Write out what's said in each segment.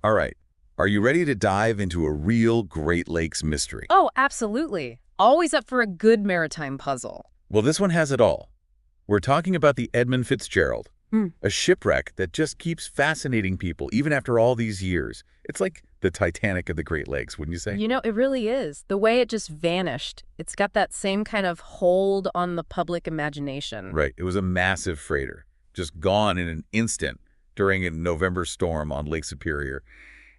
All right. Are you ready to dive into a real Great Lakes mystery? Oh, absolutely. Always up for a good maritime puzzle. Well, this one has it all. We're talking about the Edmund Fitzgerald, Hmm. a shipwreck that just keeps fascinating people even after all these years. It's like the Titanic of the Great Lakes, wouldn't you say? You know, it really is. The way it just vanished. It's got that same kind of hold on the public imagination. Right. It was a massive freighter, just gone in an instant during a November storm on Lake Superior,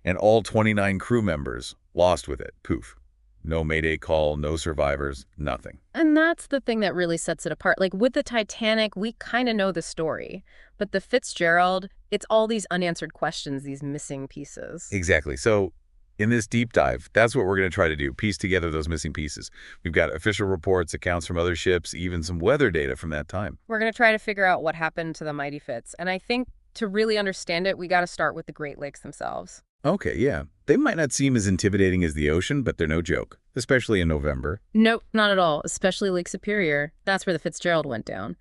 and all 29 crew members lost with it. Poof. No mayday call, no survivors, nothing. And that's the thing that really sets it apart. Like with the Titanic, we kind of know the story. But the Fitzgerald, it's all these unanswered questions, these missing pieces. Exactly. So in this deep dive, that's what we're going to try to do, piece together those missing pieces. We've got official reports, accounts from other ships, even some weather data from that time. We're going to try to figure out what happened to the Mighty Fitz. And I think to really understand it, we got to start with the Great Lakes themselves. Okay, yeah. They might not seem as intimidating as the ocean, but they're no joke, especially in November. Nope, not at all, especially Lake Superior. That's where the Fitzgerald went down.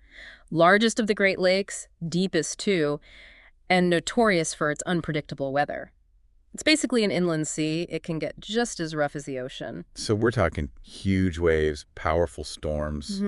Largest of the Great Lakes, deepest too, and notorious for its unpredictable weather. It's basically an inland sea. It can get just as rough as the ocean. So we're talking huge waves, powerful storms,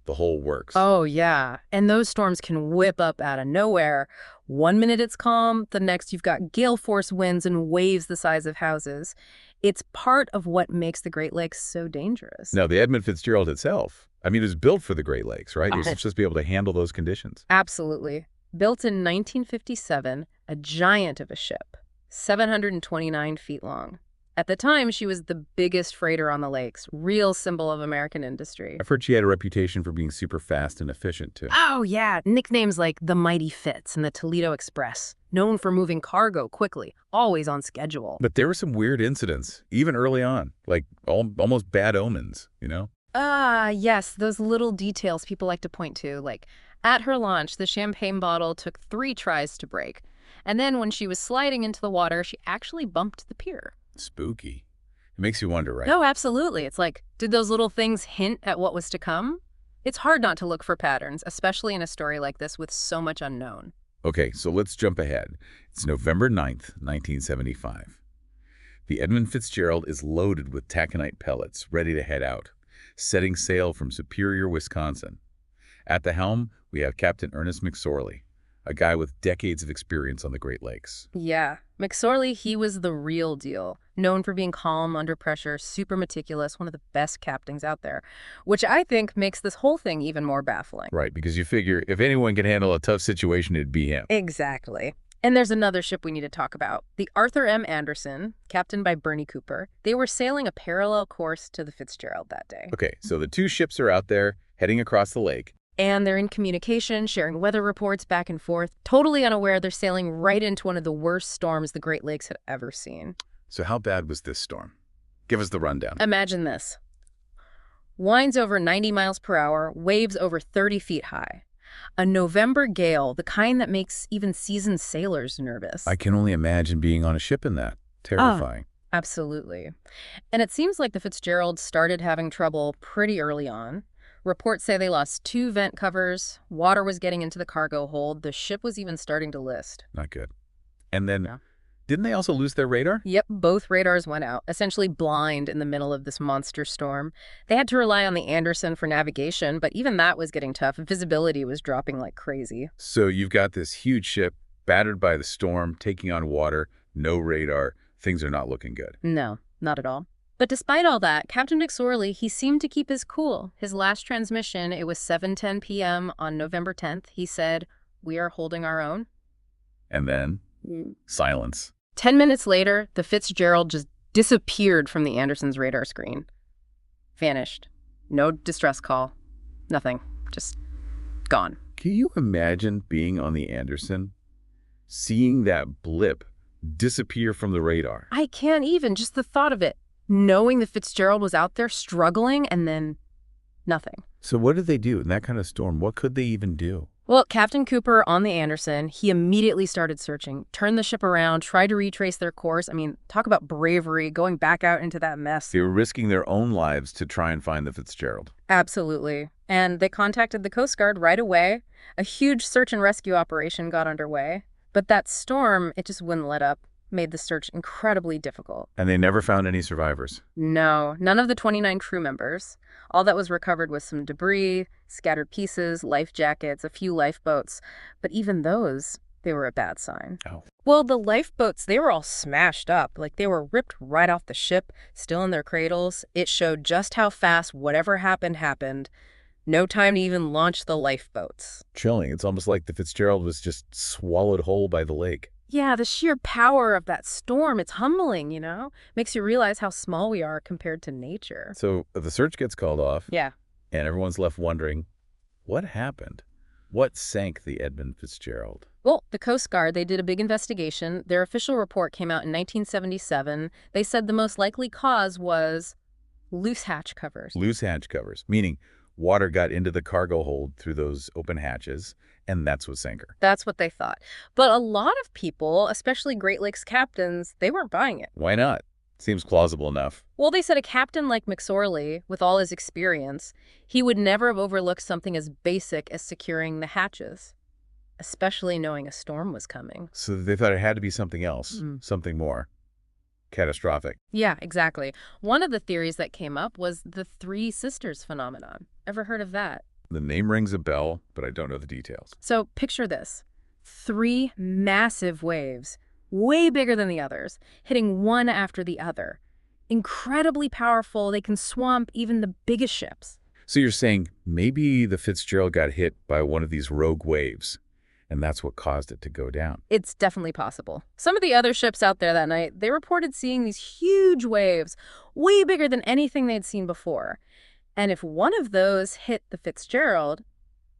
the whole works. Oh, yeah. And those storms can whip up out of nowhere. One minute it's calm, the next you've got gale force winds and waves the size of houses. It's part of what makes the Great Lakes so dangerous. Now, the Edmund Fitzgerald itself, I mean, it was built for the Great Lakes, right? It was supposed to be able to handle those conditions. Absolutely. Built in 1957, a giant of a ship, 729 feet long. At the time, she was the biggest freighter on the lakes, real symbol of American industry. I've heard she had a reputation for being super fast and efficient, too. Oh, yeah. Nicknames like the Mighty Fitz and the Toledo Express, known for moving cargo quickly, always on schedule. But there were some weird incidents, even early on, like almost bad omens, you know? Yes, those little details people like to point to, like at her launch, the champagne bottle took 3 tries to break. And then when she was sliding into the water, she actually bumped the pier. Spooky. It makes you wonder, right? No, absolutely. It's like, did those little things hint at what was to come? It's hard not to look for patterns, especially in a story like this with so much unknown. Okay, so let's jump ahead. It's November 9th, 1975. The Edmund Fitzgerald is loaded with taconite pellets, ready to head out, setting sail from Superior, Wisconsin. At the helm, we have Captain Ernest McSorley, a guy with decades of experience on the Great Lakes. Yeah. McSorley, he was the real deal. Known for being calm under pressure, super meticulous, one of the best captains out there, which I think makes this whole thing even more baffling. Right, because you figure if anyone can handle a tough situation, it'd be him. Exactly. And there's another ship we need to talk about. The Arthur M. Anderson, captained by Bernie Cooper. They were sailing a parallel course to the Fitzgerald that day. Okay, so the two ships are out there, heading across the lake. And they're in communication, sharing weather reports back and forth, totally unaware they're sailing right into one of the worst storms the Great Lakes had ever seen. So how bad was this storm? Give us the rundown. Imagine this. Winds over 90 miles per hour, waves over 30 feet high. A November gale, the kind that makes even seasoned sailors nervous. I can only imagine being on a ship in that. Terrifying. Absolutely. And it seems like the Fitzgerald started having trouble pretty early on. Reports say they lost 2 vent covers, water was getting into the cargo hold, the ship was even starting to list. Not good. And then, Yeah. didn't they also lose their radar? Yep, both radars went out, essentially blind in the middle of this monster storm. They had to rely on the Anderson for navigation, but even that was getting tough. Visibility was dropping like crazy. So you've got this huge ship, battered by the storm, taking on water, no radar. Things are not looking good. No, not at all. But despite all that, Captain McSorley, he seemed to keep his cool. His last transmission, it was 7:10 p.m. on November 10th. He said, "We are holding our own." And then, silence. 10 minutes later, the Fitzgerald just disappeared from the Anderson's radar screen. Vanished. No distress call. Nothing. Just gone. Can you imagine being on the Anderson, seeing that blip disappear from the radar? I can't even. Just the thought of it. Knowing the Fitzgerald was out there struggling and then nothing. So what did they do in that kind of storm? What could they even do? Well, Captain Cooper on the Anderson, he immediately started searching, turned the ship around, tried to retrace their course. I mean, talk about bravery, going back out into that mess. They were risking their own lives to try and find the Fitzgerald. Absolutely. And they contacted the Coast Guard right away. A huge search and rescue operation got underway. But that storm, it just wouldn't let up. made the search incredibly difficult. And they never found any survivors. No, none of the 29 crew members. All that was recovered was some debris, scattered pieces, life jackets, a few lifeboats. But even those, they were a bad sign. Oh. Well, the lifeboats, they were all smashed up. Like they were ripped right off the ship, still in their cradles. It showed just how fast whatever happened. No time to even launch the lifeboats. Chilling. It's almost like the Fitzgerald was just swallowed whole by the lake. Yeah, the sheer power of that storm, it's humbling, you know? Makes you realize how small we are compared to nature. So the search gets called off. Yeah. And everyone's left wondering, what happened? What sank the Edmund Fitzgerald? Well, the Coast Guard, they did a big investigation. Their official report came out in 1977. They said the most likely cause was loose hatch covers. Loose hatch covers, meaning water got into the cargo hold through those open hatches, and that's what sank her. That's what they thought. But a lot of people, especially Great Lakes captains, they weren't buying it. Why not? Seems plausible enough. Well, they said a captain like McSorley, with all his experience, he would never have overlooked something as basic as securing the hatches, especially knowing a storm was coming. So they thought it had to be something else, something more catastrophic. Yeah, exactly. One of the theories that came up was the Three Sisters phenomenon. Ever heard of that? The name rings a bell, but I don't know the details. So picture this. 3 massive waves, way bigger than the others, hitting one after the other. Incredibly powerful, they can swamp even the biggest ships. So you're saying maybe the Fitzgerald got hit by one of these rogue waves, and that's what caused it to go down. It's definitely possible. Some of the other ships out there that night, they reported seeing these huge waves, way bigger than anything they'd seen before. And if one of those hit the Fitzgerald,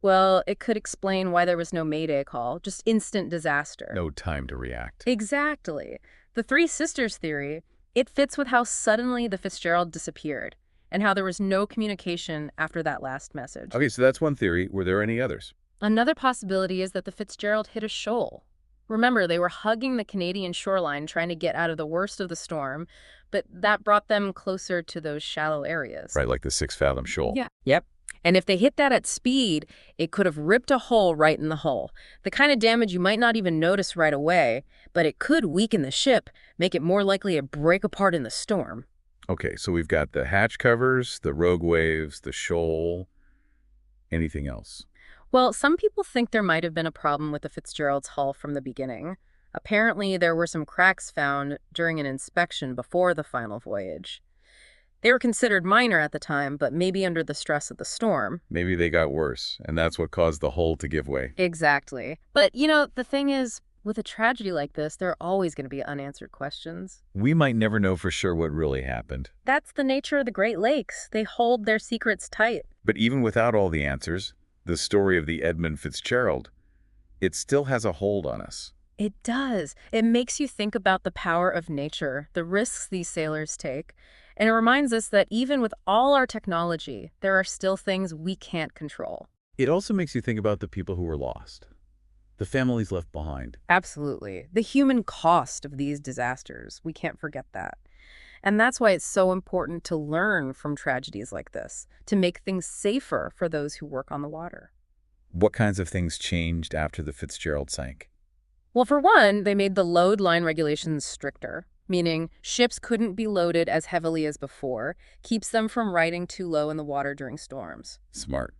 well, it could explain why there was no Mayday call, just instant disaster. No time to react. Exactly. The Three Sisters theory, it fits with how suddenly the Fitzgerald disappeared and how there was no communication after that last message. Okay, so that's one theory. Were there any others? Another possibility is that the Fitzgerald hit a shoal. Remember, they were hugging the Canadian shoreline trying to get out of the worst of the storm, but that brought them closer to those shallow areas. Right, like the 6-fathom shoal. Yeah. Yep. And if they hit that at speed, it could have ripped a hole right in the hull. The kind of damage you might not even notice right away, but it could weaken the ship, make it more likely to break apart in the storm. Okay, so we've got the hatch covers, the rogue waves, the shoal. Anything else? Well, some people think there might have been a problem with the Fitzgerald's hull from the beginning. Apparently, there were some cracks found during an inspection before the final voyage. They were considered minor at the time, but maybe under the stress of the storm. Maybe they got worse, and that's what caused the hull to give way. Exactly. But, you know, the thing is, with a tragedy like this, there are always going to be unanswered questions. We might never know for sure what really happened. That's the nature of the Great Lakes. They hold their secrets tight. But even without all the answers, the story of the Edmund Fitzgerald, it still has a hold on us. It does. It makes you think about the power of nature, the risks these sailors take, and it reminds us that even with all our technology, there are still things we can't control. It also makes you think about the people who were lost, the families left behind. Absolutely. The human cost of these disasters, we can't forget that. And that's why it's so important to learn from tragedies like this, to make things safer for those who work on the water. What kinds of things changed after the Fitzgerald sank? Well, for one, they made the load line regulations stricter, meaning ships couldn't be loaded as heavily as before, keeps them from riding too low in the water during storms. Smart.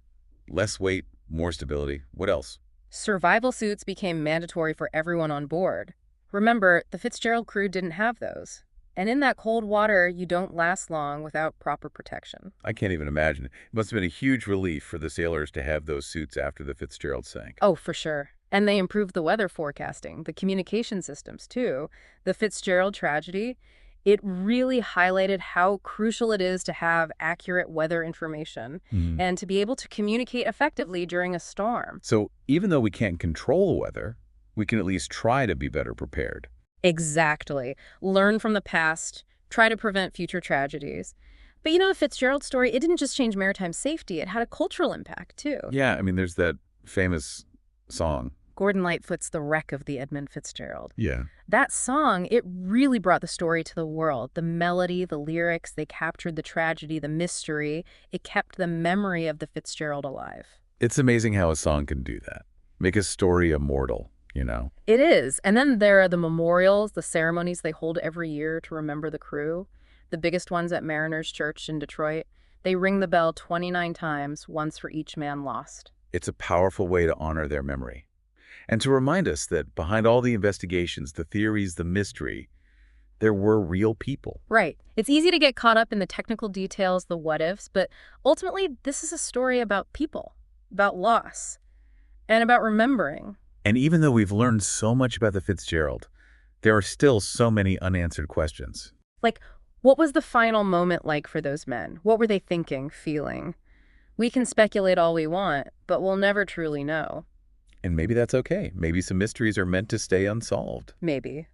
Less weight, more stability. What else? Survival suits became mandatory for everyone on board. Remember, the Fitzgerald crew didn't have those. And in that cold water, you don't last long without proper protection. I can't even imagine. It must have been a huge relief for the sailors to have those suits after the Fitzgerald sank. Oh, for sure. And they improved the weather forecasting, the communication systems, too. The Fitzgerald tragedy, it really highlighted how crucial it is to have accurate weather information and to be able to communicate effectively during a storm. So even though we can't control the weather, we can at least try to be better prepared. Exactly. Learn from the past, try to prevent future tragedies. But you know, the Fitzgerald story, it didn't just change maritime safety, it had a cultural impact, too. Yeah, I mean, there's that famous song. Gordon Lightfoot's The Wreck of the Edmund Fitzgerald. Yeah. That song, it really brought the story to the world. The melody, the lyrics, they captured the tragedy, the mystery. It kept the memory of the Fitzgerald alive. It's amazing how a song can do that. Make a story immortal. you know? It is. And then there are the memorials, the ceremonies they hold every year to remember the crew. The biggest ones at Mariners Church in Detroit. They ring the bell 29 times, once for each man lost. It's a powerful way to honor their memory. And to remind us that behind all the investigations, the theories, the mystery, there were real people. Right. It's easy to get caught up in the technical details, the what-ifs, but ultimately, this is a story about people, about loss, and about remembering. And even though we've learned so much about the Fitzgerald, there are still so many unanswered questions. Like, what was the final moment like for those men? What were they thinking, feeling? We can speculate all we want, but we'll never truly know. And maybe that's okay. Maybe some mysteries are meant to stay unsolved. Maybe.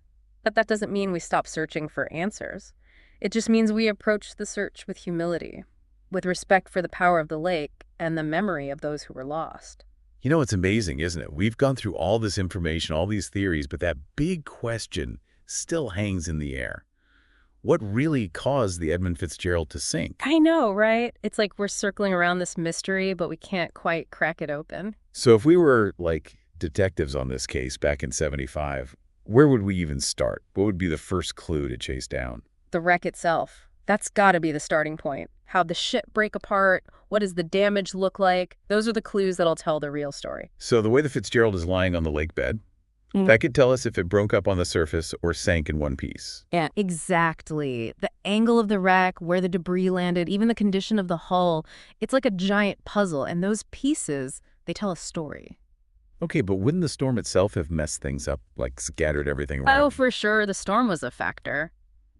But that doesn't mean we stop searching for answers. It just means we approach the search with humility, with respect for the power of the lake and the memory of those who were lost. You know, it's amazing, isn't it? We've gone through all this information, all these theories, but that big question still hangs in the air. What really caused the Edmund Fitzgerald to sink? I know, right? It's like we're circling around this mystery, but we can't quite crack it open. So if we were, like, detectives on this case back in '75, where would we even start? What would be the first clue to chase down? The wreck itself. That's got to be the starting point. How'd the ship break apart? What does the damage look like? Those are the clues that'll tell the real story. So the way the Fitzgerald is lying on the lake bed, that could tell us if it broke up on the surface or sank in one piece. Yeah, exactly. The angle of the wreck, where the debris landed, even the condition of the hull, it's like a giant puzzle, and those pieces, they tell a story. Okay, but wouldn't the storm itself have messed things up, like scattered everything around? Oh, for sure, the storm was a factor.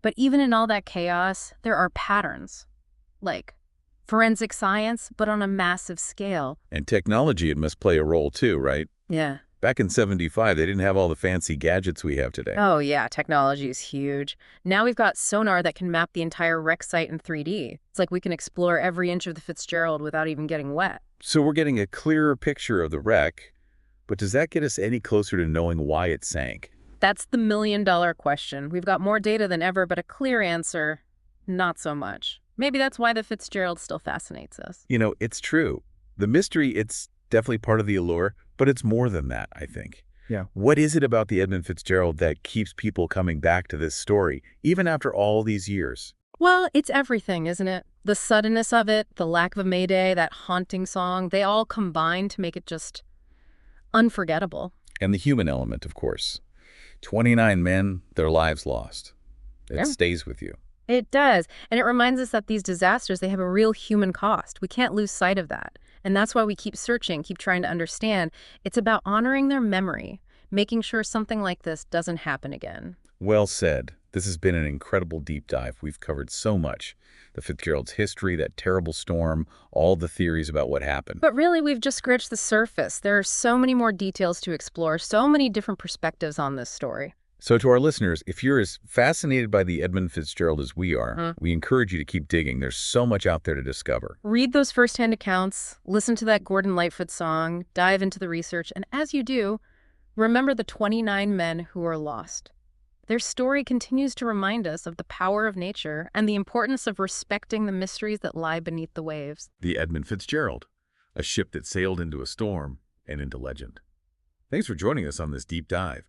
But even in all that chaos, there are patterns. Like forensic science, but on a massive scale. And technology, it must play a role too, right? Yeah. Back in '75, they didn't have all the fancy gadgets we have today. Oh, yeah, technology is huge. Now we've got sonar that can map the entire wreck site in 3D. It's like we can explore every inch of the Fitzgerald without even getting wet. So we're getting a clearer picture of the wreck, but does that get us any closer to knowing why it sank? That's the million-dollar question. We've got more data than ever, but a clear answer, not so much. Maybe that's why the Fitzgerald still fascinates us. You know, it's true. The mystery, it's definitely part of the allure, but it's more than that, I think. Yeah. What is it about the Edmund Fitzgerald that keeps people coming back to this story, even after all these years? Well, it's everything, isn't it? The suddenness of it, the lack of a mayday, that haunting song, they all combine to make it just unforgettable. And the human element, of course. 29 men, their lives lost. It stays with you. It does. And it reminds us that these disasters, they have a real human cost. We can't lose sight of that. And that's why we keep searching, keep trying to understand. It's about honoring their memory, making sure something like this doesn't happen again. Well said. This has been an incredible deep dive. We've covered so much. The Fitzgerald's history, that terrible storm, all the theories about what happened. But really, we've just scratched the surface. There are so many more details to explore, so many different perspectives on this story. So to our listeners, if you're as fascinated by the Edmund Fitzgerald as we are, we encourage you to keep digging. There's so much out there to discover. Read those firsthand accounts, listen to that Gordon Lightfoot song, dive into the research, and as you do, remember the 29 men who were lost. Their story continues to remind us of the power of nature and the importance of respecting the mysteries that lie beneath the waves. The Edmund Fitzgerald, a ship that sailed into a storm and into legend. Thanks for joining us on this deep dive.